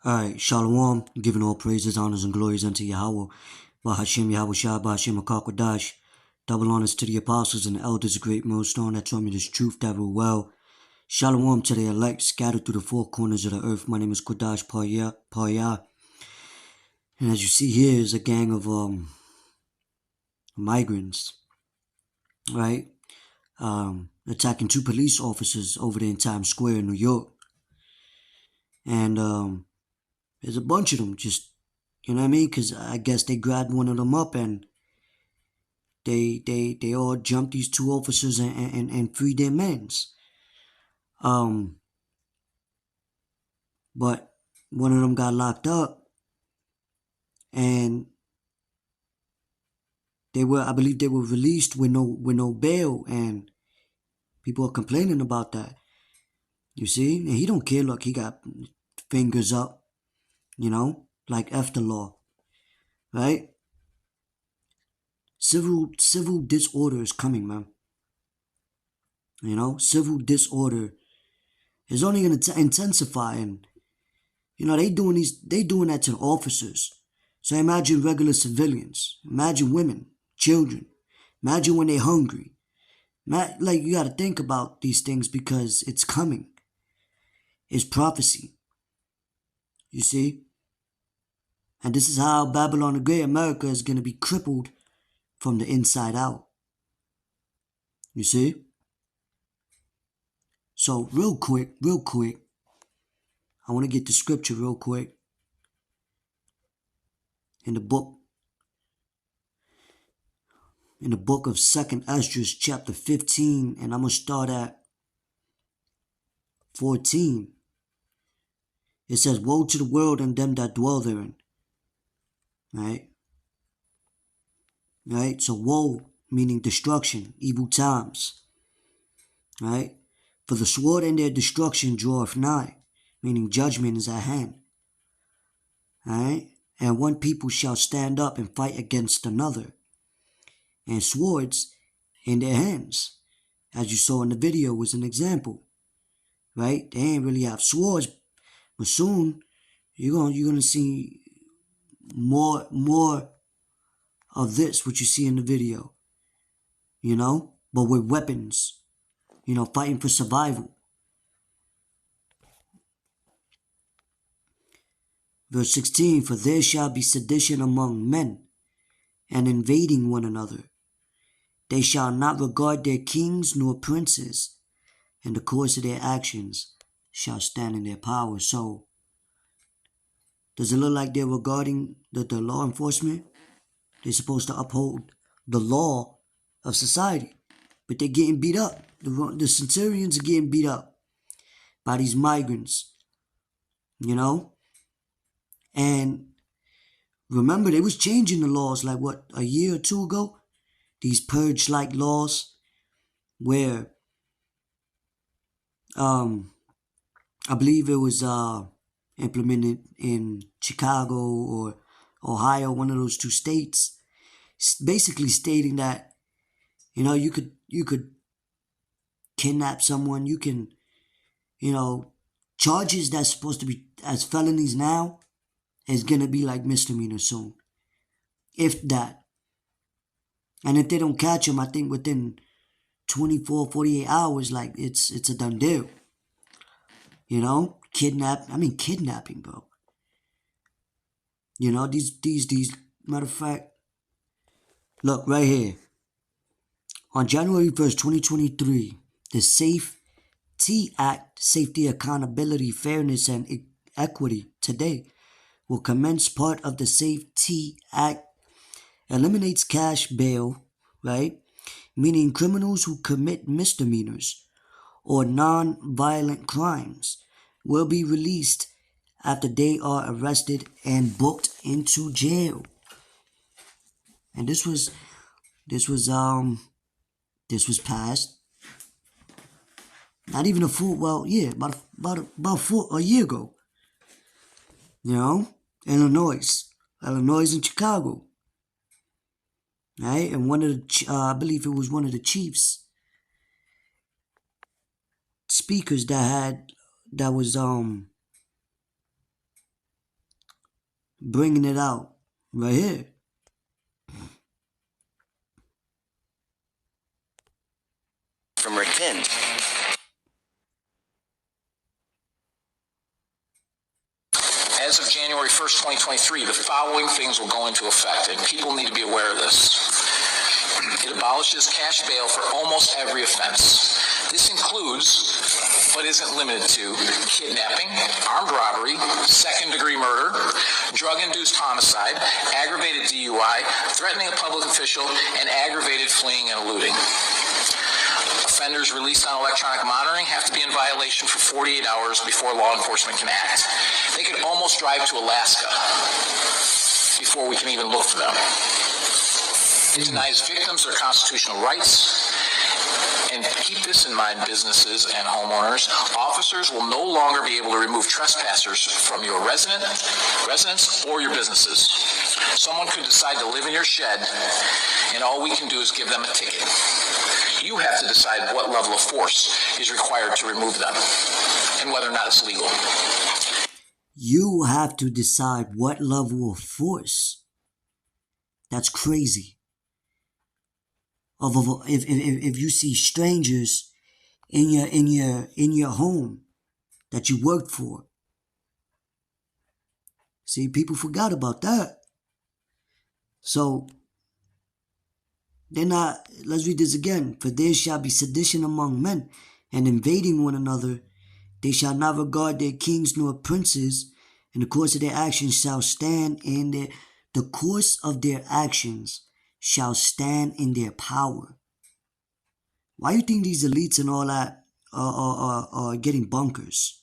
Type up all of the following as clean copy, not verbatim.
Alright, Shalom, giving all praises, honors, and glories unto Yahweh, Bahashem Yahweh Shah, Bahashem Akakwadash. Double honors to the apostles and the elders, a great millstone that taught me this truth that rule well. Shalom to the elect scattered through the four corners of the earth. My name is Kodash Parya. And as you see here is a gang of migrants, right? Attacking two police officers over there in Times Square in New York. And there's a bunch of them just, you know what I mean? Because I guess they grabbed one of them up and they all jumped these two officers and freed their mans. But one of them got locked up, and I believe they were released with no bail, and people are complaining about that. You see, and he don't care. Look, he got fingers up, like after law, right? Civil disorder is coming, man. Civil disorder is only going to intensify, and they doing that to the officers. So imagine regular civilians, imagine women, children, imagine when they're hungry. Like, you got to think about these things because it's coming. It's prophecy. You see? And this is how Babylon the Great, America, is going to be crippled from the inside out. You see? So real quick, I want to get the scripture real quick. In the book of 2nd Esdras chapter 15, and I'm going to start at 14. It says, "Woe to the world and them that dwell therein." Right? So woe meaning destruction, evil times. Right? For the sword and their destruction draweth nigh, meaning judgment is at hand. Right? And one people shall stand up and fight against another, and swords in their hands. As you saw in the video was an example. Right? They ain't really have swords, but soon you're gonna see more of this, what you see in the video. But with weapons, fighting for survival. Verse 16, "For there shall be sedition among men, and invading one another. They shall not regard their kings nor princes, and the course of their actions shall stand in their power." So, does it look like they're regarding the law enforcement? They're supposed to uphold the law of society, but they're getting beat up. The centurions are getting beat up by these migrants, And remember, they was changing the laws like, what, a year or two ago? These purge-like laws where, I believe it was implemented in Chicago or Ohio, one of those two states, basically stating that, you could kidnap someone, you can, charges that's supposed to be as felonies now is gonna be like misdemeanors soon, if that. And if they don't catch them, I think within 24, 48 hours, like it's a done deal. Kidnapping, bro. These matter of fact, look right here. On January 1st, 2023, the Safety Act, Safety, Accountability, Fairness, and Equity today will commence. Part of the Safety Act eliminates cash bail, right? Meaning criminals who commit misdemeanors or non-violent crimes will be released after they are arrested and booked into jail. And this was passed not even about a year ago. Illinois and Chicago. Right? And one of the, I believe it was one of the chiefs speakers that was bringing it out right here. From Rick Finn. As of January 1st, 2023, the following things will go into effect, and people need to be aware of this. It abolishes cash bail for almost every offense. This includes, but isn't limited to, kidnapping, armed robbery, second-degree murder, drug-induced homicide, aggravated DUI, threatening a public official, and aggravated fleeing and eluding. Offenders released on electronic monitoring have to be in violation for 48 hours before law enforcement can act. They could almost drive to Alaska before we can even look for them. It denies victims their constitutional rights. And keep this in mind, businesses and homeowners. Officers will no longer be able to remove trespassers from your residence or your businesses. Someone could decide to live in your shed, and all we can do is give them a ticket. You have to decide what level of force is required to remove them and whether or not it's legal. You have to decide what level of force. That's crazy. If you see strangers in your home that you worked for. See, people forgot about that. So they're not, let's read this again. For there shall be sedition among men, and invading one another. They shall not regard their kings nor princes, and the course of their actions shall stand in the course of their actions shall stand in their power. Why do you think these elites and all that are getting bunkers?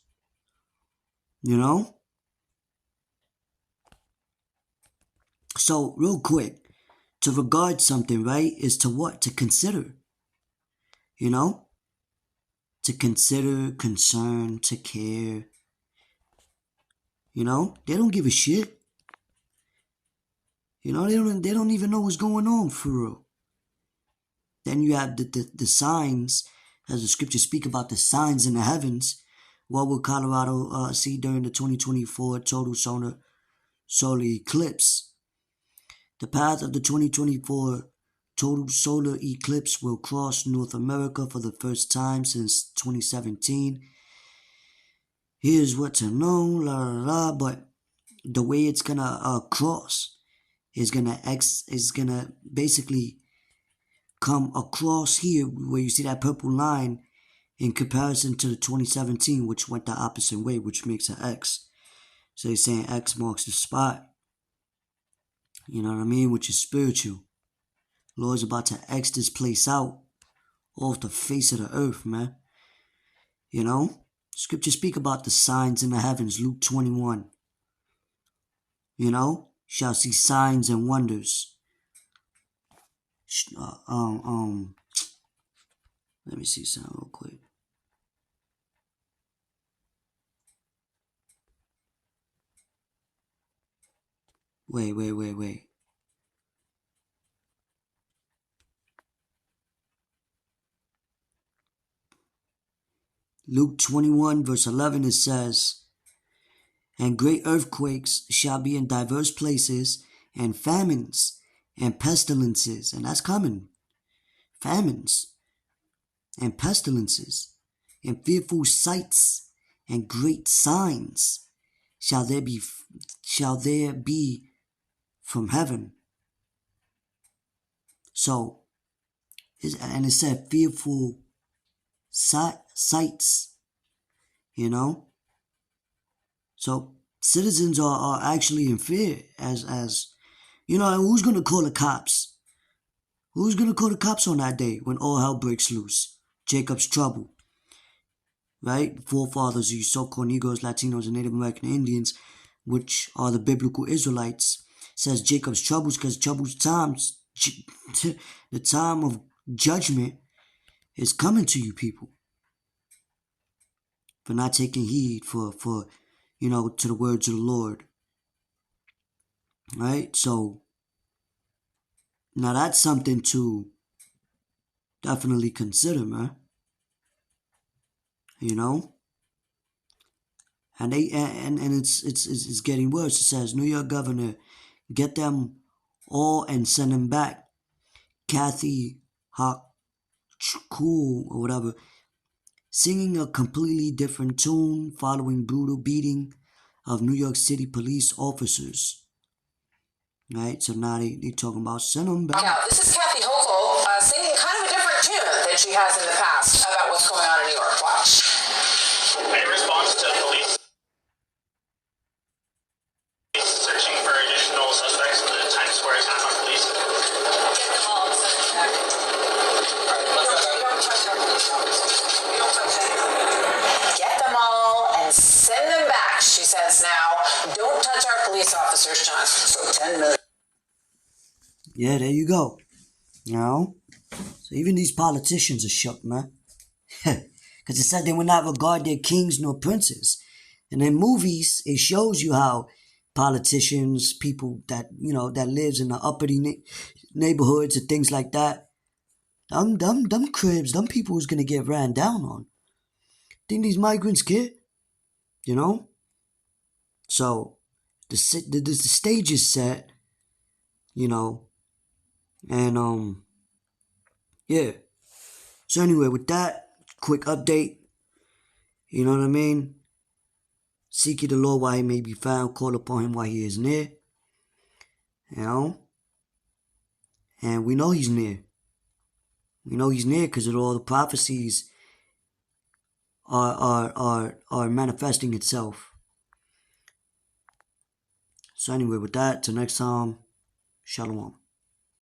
You know? So, real quick, to regard something, right, is to what? To consider. You know? To consider, concern, to care. You know? They don't give a shit. You know, they don't even know what's going on for real. Then you have the signs, as the scriptures speak about the signs in the heavens. What will Colorado see during the 2024 total solar eclipse? The path of the 2024 total solar eclipse will cross North America for the first time since 2017. Here's what to know, but the way it's gonna cross is gonna basically come across here where you see that purple line in comparison to the 2017, which went the opposite way, which makes an X. So he's saying X marks the spot. You know what I mean? Which is spiritual. Lord's about to X this place out off the face of the earth, man. You know? Scripture speak about the signs in the heavens, Luke 21. You know? Shall see signs and wonders. Let me see something real quick. Wait. Luke 21 verse 11, it says, and great earthquakes shall be in diverse places, and famines and pestilences, and that's coming. Famines and pestilences, and fearful sights, and great signs shall there be from heaven. So, and it said fearful sights, you know. So citizens are actually in fear, as you know. Who's gonna call the cops? Who's gonna call the cops on that day when all hell breaks loose? Jacob's trouble, right? Forefathers of you so-called Negroes, Latinos, and Native American Indians, which are the biblical Israelites, says Jacob's troubles because troubles times, the time of judgment is coming to you people for not taking heed for you know, to the words of the Lord. Right? So, now that's something to definitely consider, man. You know? And it's getting worse. It says, New York governor, get them all and send them back. Kathy Hochul or whatever, singing a completely different tune following brutal beating of New York City police officers. Right, so now they talking about send them back. Now, this is Kathy Hochul singing kind of a different tune than she has in the past about what's going on in New York. Watch. In response to police searching for additional suspects in the Times Square attack on police. Get them all and send them back. Don't touch our police officers. Don't touch anyone. Get them all and send them back, she says now. Don't touch our police officers, John. So 10 million. Yeah, there you go. You know? So even these politicians are shook, man. Because it said they would not regard their kings nor princes. And in movies, it shows you how politicians, people that, you know, that lives in the uppity neighborhoods and things like that, them cribs, them people is going to get ran down on. Think these migrants care? You know? So, the stage is set, you know, and, yeah. So anyway, with that quick update, you know what I mean? Seek ye the Lord while he may be found, call upon him while he is near. You know? And we know he's near. We know he's near because of all the prophecies are manifesting itself. So anyway, with that, till next time, shalom.